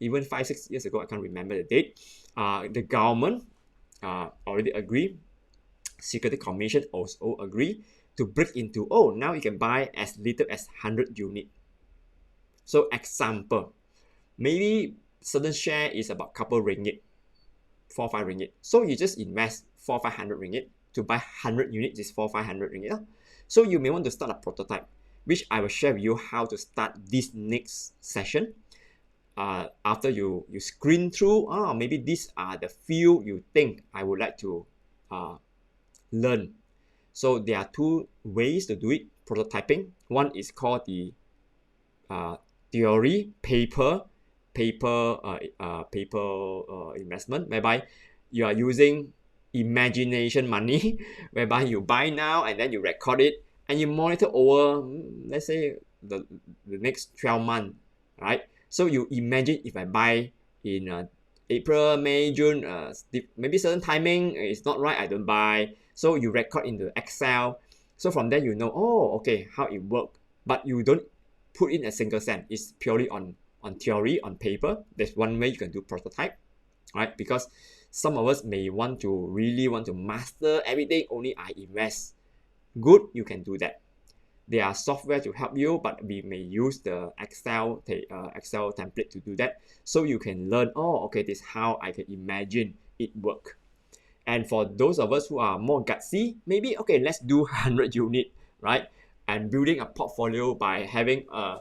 even 5-6 years ago, I can't remember the date, the government already agreed, Security Commission also agree to break into, now you can buy as little as 100 unit. So example, maybe certain share is about couple ringgit, 4-5 ringgit. So you just invest 400-500 ringgit to buy 100 units, is 400-500 ringgit. So you may want to start a prototype, which I will share with you how to start this next session. After you screen through, maybe these are the few you think I would like to learn. So there are 2 ways to do it, prototyping. One is called the theory paper investment, whereby you are using imagination money, whereby you buy now and then you record it and you monitor over, let's say, the next 12 months, right? So you imagine if I buy in April, May, June, maybe certain timing is not right, I don't buy. So you record in the Excel. So from there you know, oh, okay, how it works. But you don't put in a single cent. It's purely on theory, on paper. There's one way you can do prototype, right? Because some of us may really want to master everything, only I invest. Good, you can do that. There are software to help you, but we may use the Excel template to do that. So you can learn, oh, okay, this is how I can imagine it work. And for those of us who are more gutsy, maybe, okay, let's do 100 unit, right? And building a portfolio by having a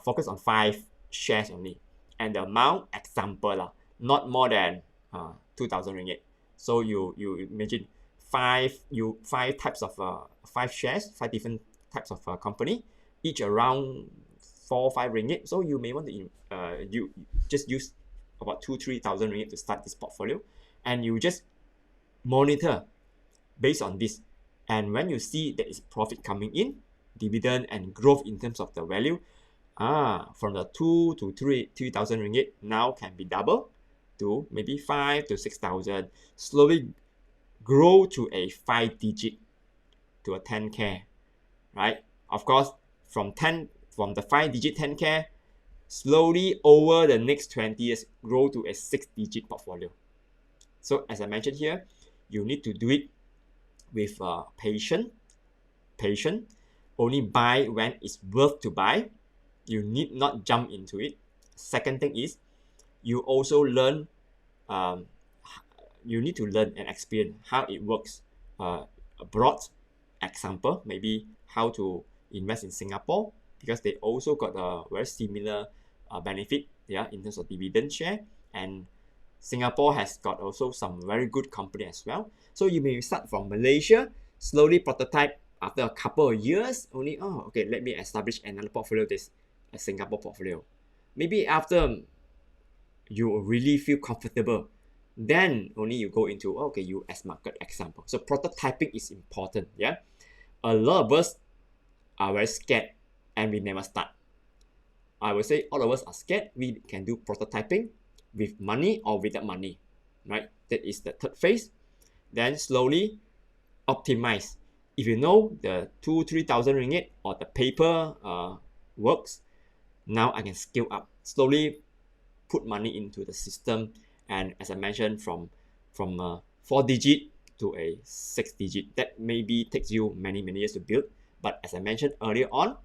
focus on 5 shares only. And the amount, example, not more than 2,000 ringgit. So you imagine 5 types of 5 shares, 5 different types of company, each around 4 or 5 ringgit. So you may want to you just use about 2,000-3,000 ringgit to start this portfolio, and you just monitor based on this. And when you see there is profit coming in, dividend and growth in terms of the value, from the 2 to 3,000 ringgit now can be double to maybe 5 to 6,000, slowly grow to a 5-digit to a 10k, right? Of course, from the 5-digit 10k, slowly over the next 20 years grow to a 6-digit portfolio. So as I mentioned here, you need to do it with patience. Only buy when it's worth to buy. You need not jump into it. Second thing is, you also learn. You need to learn and experience how it works abroad. Example, maybe how to invest in Singapore, because they also got a very similar benefit, in terms of dividend share. And Singapore has got also some very good company as well. So you may start from Malaysia, slowly prototype. After a couple of years, only, okay, let me establish another portfolio, this a Singapore portfolio. Maybe after you really feel comfortable, then only you go into, okay, US market example. So prototyping is important. A lot of us are very scared and we never start. I would say all of us are scared. We can do prototyping with money or without money, right? That is the third phase. Then slowly optimize. If you know the 2,000-3,000 ringgit or the paper works, now I can scale up. Slowly put money into the system, and as I mentioned, from 4-digit to a 6-digit. That maybe takes you many years to build. But as I mentioned earlier on,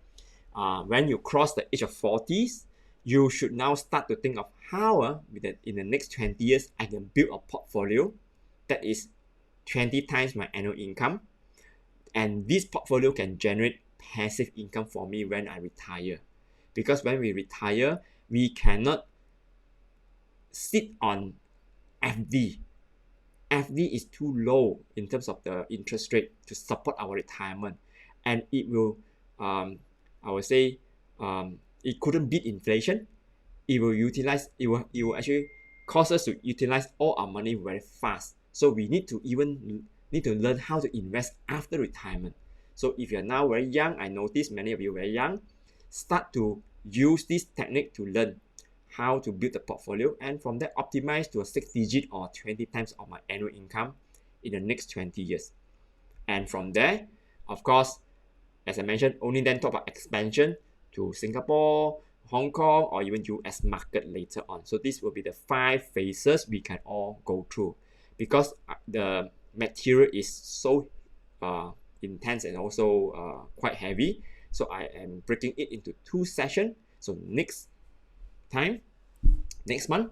when you cross the age of 40s, you should now start to think of how in the next 20 years I can build a portfolio that is 20 times my annual income, and this portfolio can generate passive income for me when I retire. Because when we retire, we cannot sit on FD. FD is too low in terms of the interest rate to support our retirement, and it will, I would say, it couldn't beat inflation. It will actually cause us to utilize all our money very fast. So we need to learn how to invest after retirement. So if you're now very young, I notice many of you very young, start to use this technique to learn how to build a portfolio, and from there optimize to a 6-digit or 20 times of my annual income in the next 20 years. And from there, of course, as I mentioned, only then talk about expansion to Singapore, Hong Kong, or even US market later on. So this will be the 5 phases we can all go through, because the material is so intense and also quite heavy. So I am breaking it into 2 sessions. So next month,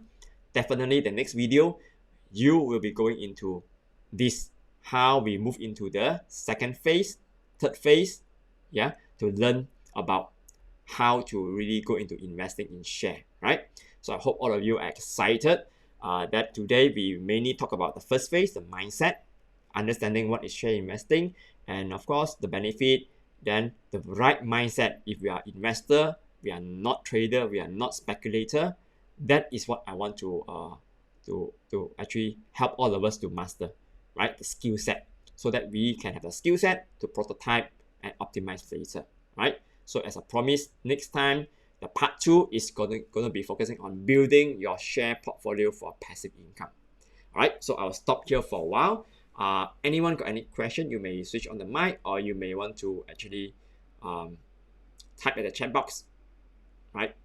definitely the next video, you will be going into this, how we move into the second phase, third phase, to learn about how to really go into investing in share, right? So I hope all of you are excited that today we mainly talk about the first phase, the mindset, understanding what is share investing, and of course the benefit, then the right mindset. If we are investor, we are not trader, we are not speculator. That is what I want to actually help all of us to master. right? The skill set, so that we can have the skill set to prototype and optimize later, right? So as I promised, next time the part 2 is gonna be focusing on building your share portfolio for passive income. All right, so I'll stop here for a while. Anyone got any question, you may switch on the mic, or you may want to actually type in the chat box, right?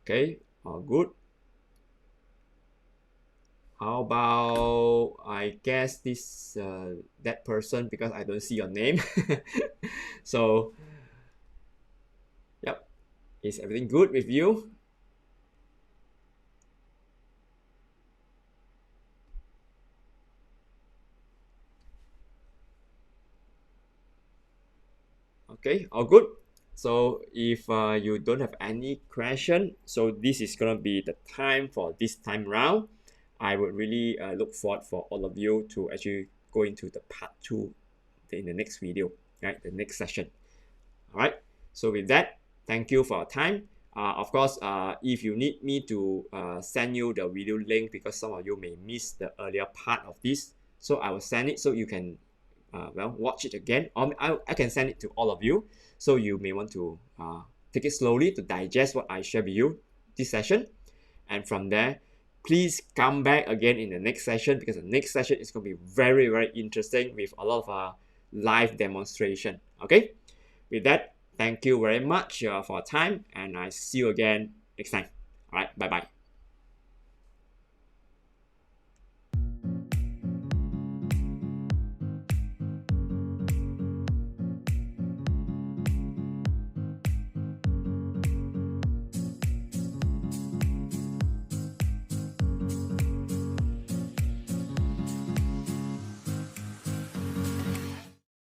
Okay, all good. How about, I guess this that person, because I don't see your name. So, yep, is everything good with you? Okay, all good. So if you don't have any question, so this is gonna be the time for this time round. I would really look forward for all of you to actually go into the part 2 in the next video, right? The next session. All right. So with that, thank you for your time. Of course, if you need me to send you the video link, because some of you may miss the earlier part of this, so I will send it so you can watch it again, or I can send it to all of you, so you may want to take it slowly to digest what I share with you this session. And from there, please come back again in the next session, because the next session is going to be very, very interesting with a lot of live demonstration. Okay, with that, thank you very much for your time, and I see you again next time. All right, bye bye.